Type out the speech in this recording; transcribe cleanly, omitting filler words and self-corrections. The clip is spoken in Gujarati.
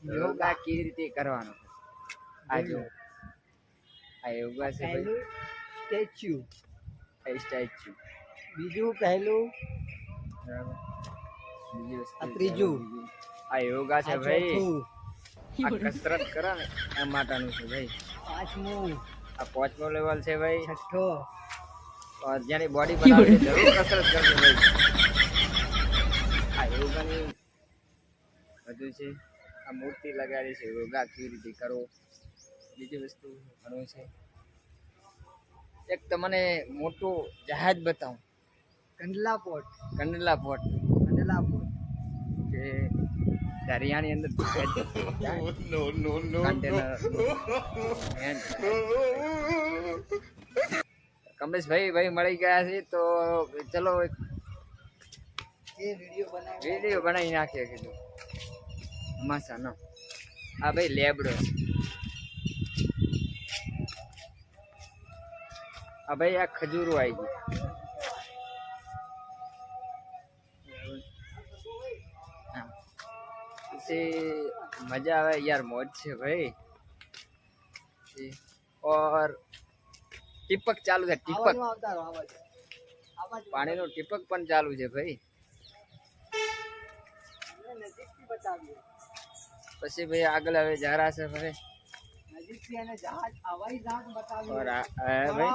યોગા કેવી રીતે કરવાનો આ જો આ યોગા છે ભાઈ સ્ટેચ્યુ આ સ્ટેચ્યુ બીજું પહેલું બરાબર બીજી વસ્તુ આ ત્રીજું આ યોગા છે આ ભાઈ ચોથું આ કસરત કરે ને એ માટેનું છે ભાઈ પાંચમું આ પાંચમો લેવલ છે ભાઈ છઠ્ઠો और જેની બોડી બનાવવી છે જરૂર કસરત કરજો ભાઈ આ યોગાની બધું છે આ મૂર્તિ લગાડી છે યોગા કેવી રીતે કરવો બીજી વસ્તુ ઘણું છે એક તમને મોટું જહાજ બતાવું કંડલા પોટ કંડલા પોર્ટ કે દરિયાની અંદર કમલેશભાઈ મળી ગયા છે તો ચલો એક વિડીયો બનાવી નાખીએ કીધું માસા નો આ ભાઈ લેબડો છે આ ભાઈ આ ખજૂરો આવી ગયું मजा आवे यार मौज से भाई और ટીપક ચાલુ છે ટીપક પાણીનો ટીપક પણ ચાલુ છે ભાઈ પછી ભાઈ આગળ હવે જારા છે ભાઈ નજીકથી અને જહાજ હવાઈ જહાજ બતાવ્યું और भाई